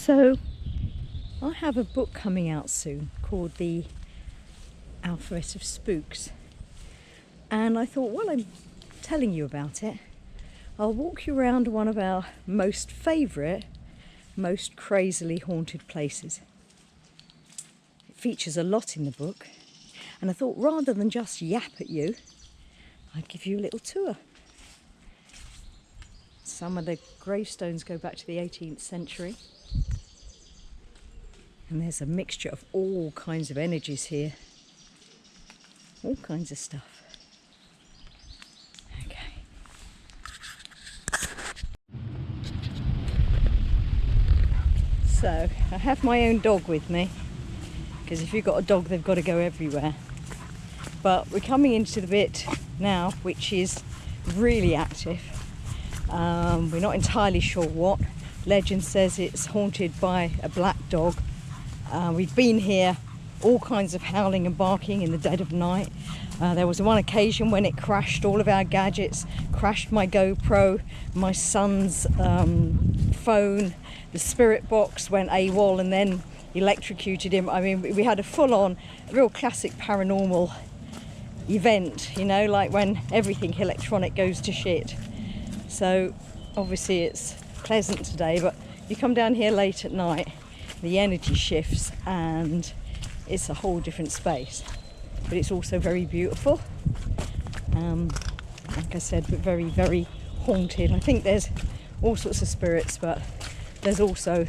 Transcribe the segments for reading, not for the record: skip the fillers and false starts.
So I have a book coming out soon called The Alphabet of Spooks, and I thought, while I'm telling you about it, I'll walk you around one of our most favourite, most crazily haunted places. It features a lot in the book, and I thought rather than just yap at you, I'd give you a little tour. Some of the gravestones go back to the 18th century. And there's a mixture of all kinds of energies here. All kinds of stuff. Okay. So, I have my own dog with me, because if you've got a dog, they've got to go everywhere. But we're coming into the bit now which is really active. We're not entirely sure what. Legend says it's haunted by a black dog. We've been here, all kinds of howling and barking in the dead of night. There was one occasion when it crashed all of our gadgets, crashed my GoPro, my son's phone, the spirit box went AWOL and then electrocuted him. I mean, we had a full-on, real classic paranormal event, you know, like when everything electronic goes to shit. So obviously it's pleasant today, but you come down here late at night, the energy shifts and it's a whole different space, but it's also very beautiful. Like I said, but very, very haunted. I think there's all sorts of spirits, but there's also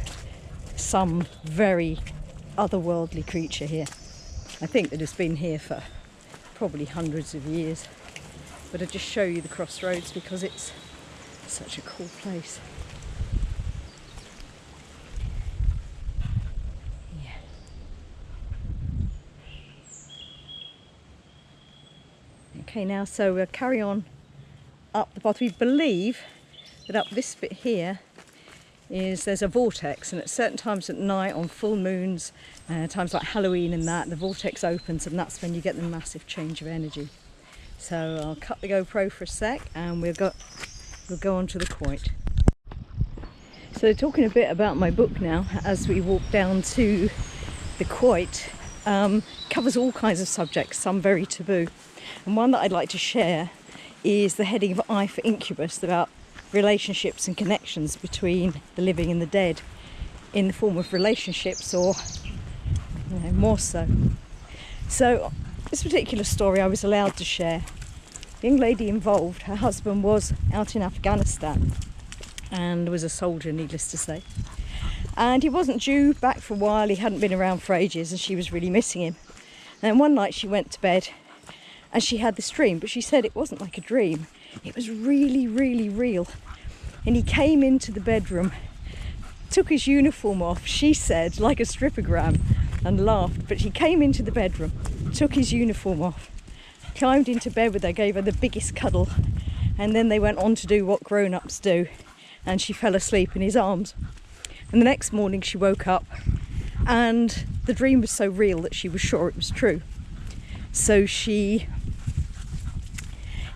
some very otherworldly creature here. I think that has been here for probably hundreds of years, but I just show you the crossroads because it's such a cool place. Okay, now so we'll carry on up the path. We believe that up this bit here there's a vortex, and at certain times at night, on full moons, times like Halloween and that, the vortex opens and that's when you get the massive change of energy. So I'll cut the GoPro for a sec and we'll go on to the quoit. So talking a bit about my book now, as we walk down to the quoit, covers all kinds of subjects, some very taboo. And one that I'd like to share is the heading of I for Incubus, about relationships and connections between the living and the dead in the form of relationships, or more so. So this particular story I was allowed to share. The young lady involved, her husband was out in Afghanistan and was a soldier, needless to say. And he wasn't due back for a while, he hadn't been around for ages, and she was really missing him. And then one night she went to bed and she had this dream, but she said it wasn't like a dream. It was really, really real. And he came into the bedroom, took his uniform off, she said, like a stripogram, and laughed. But he came into the bedroom, took his uniform off, climbed into bed with her, gave her the biggest cuddle, and then they went on to do what grown-ups do, and she fell asleep in his arms. And the next morning she woke up, and the dream was so real that she was sure it was true. So he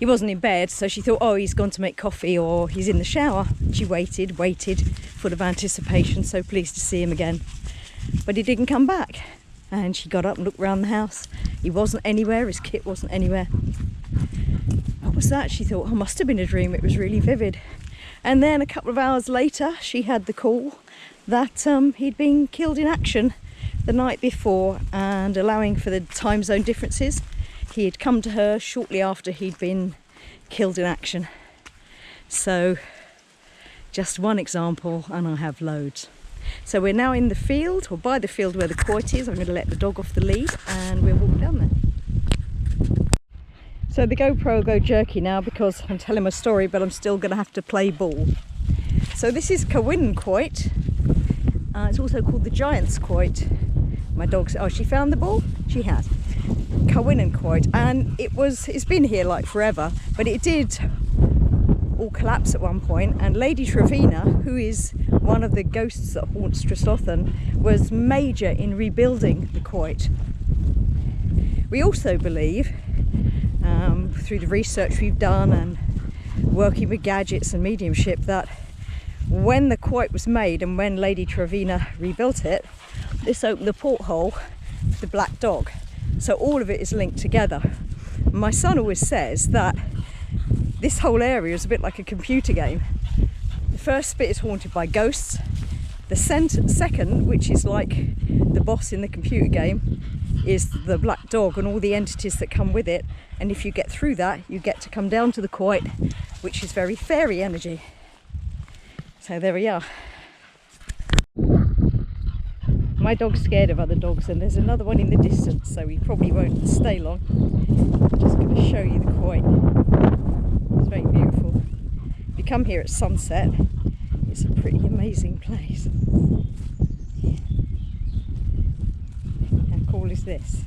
wasn't in bed, so she thought, oh, he's gone to make coffee or he's in the shower. She waited, full of anticipation, so pleased to see him again. But he didn't come back. And she got up and looked around the house. He wasn't anywhere, his kit wasn't anywhere. What was that? She thought, oh, must have been a dream, it was really vivid. And then a couple of hours later, she had the call that he'd been killed in action the night before, and allowing for the time zone differences, he had come to her shortly after he'd been killed in action. So just one example, and I have loads. So we're now in the field, or by the field where the quoit is. I'm going to let the dog off the lead and we'll walk down there. So the GoPro will go jerky now because I'm telling my story, but I'm still going to have to play ball. So this is Cowinnan Quoit. It's also called the Giant's Quoit. My dog said, oh, she found the ball? She has. Cowinnan Quoit, and it's been here like forever, but it did all collapse at one point, and Lady Trevena, who is one of the ghosts that haunts Trostothan, was major in rebuilding the quoit. We also believe, through the research we've done and working with gadgets and mediumship, that when the quoit was made and when Lady Trevena rebuilt it, this opened the porthole to the Black Dog. So all of it is linked together. My son always says that this whole area is a bit like a computer game. The first bit is haunted by ghosts. The second, which is like the boss in the computer game, is the Black Dog and all the entities that come with it. And if you get through that, you get to come down to the quoit, which is very fairy energy. So there we are. My dog's scared of other dogs, and there's another one in the distance, so we probably won't stay long. I'm just going to show you the quoit. It's very beautiful. If you come here at sunset, it's a pretty amazing place. How cool is this?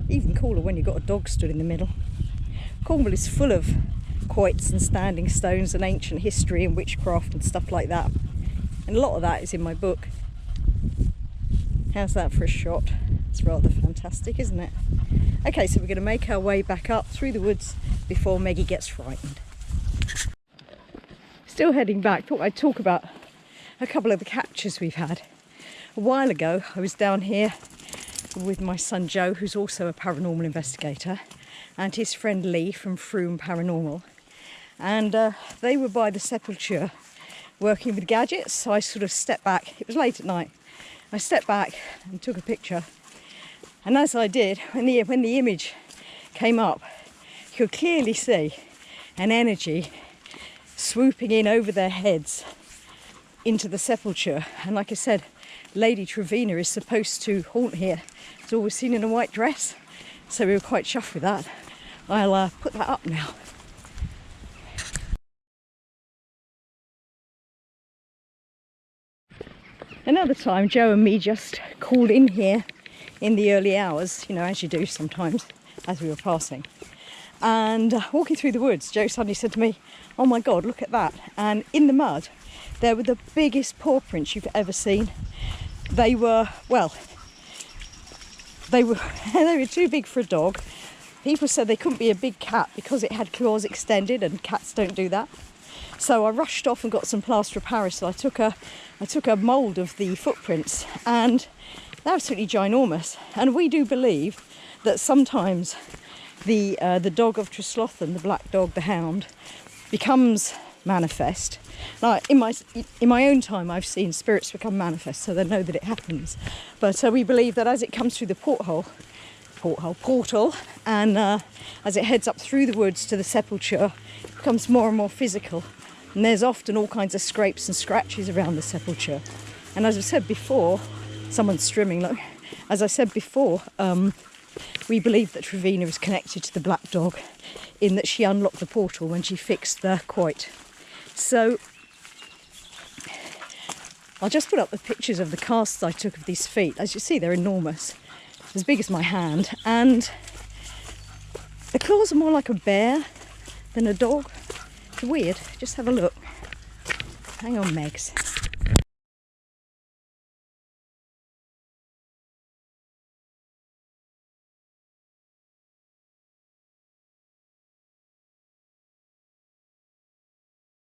Even cooler when you've got a dog stood in the middle. Cornwall is full of quoits and standing stones and ancient history and witchcraft and stuff like that. And a lot of that is in my book. How's that for a shot? It's rather fantastic, isn't it? Okay, so we're going to make our way back up through the woods before Meggie gets frightened. Still heading back, thought I'd talk about a couple of the captures we've had. A while ago, I was down here with my son Joe, who's also a paranormal investigator, and his friend Lee from Froome Paranormal. And they were by the sepulchre working with gadgets, so I sort of stepped back. It was late at night. I stepped back and took a picture. And as I did, when the image came up, you could clearly see an energy swooping in over their heads into the sepulchre. And like I said, Lady Trevena is supposed to haunt here. It's always seen in a white dress, so we were quite chuffed with that. I'll put that up now. Another time, Joe and me just called in here in the early hours, you know, as you do sometimes, as we were passing. And walking through the woods, Joe suddenly said to me, "Oh my God, look at that." And in the mud, there were the biggest paw prints you've ever seen. They were, well, they were too big for a dog. People said they couldn't be a big cat because it had claws extended, and cats don't do that. So I rushed off and got some plaster of Paris. So I took a mould of the footprints, and they're absolutely ginormous. And we do believe that sometimes the dog of Treslothan, the Black Dog, the hound, becomes manifest. Now, in my own time, I've seen spirits become manifest, so they know that it happens. But we believe that as it comes through the portal, and as it heads up through the woods to the sepulchre, it becomes more and more physical. And there's often all kinds of scrapes and scratches around the sepulchre. And as I said before, someone's strimming, look. As I said before, we believe that Trevena is connected to the Black Dog in that she unlocked the portal when she fixed the quoit. So I'll just put up the pictures of the casts I took of these feet. As you see, they're enormous, as big as my hand. And the claws are more like a bear than a dog. It's weird. Just have a look. Hang on, Megs.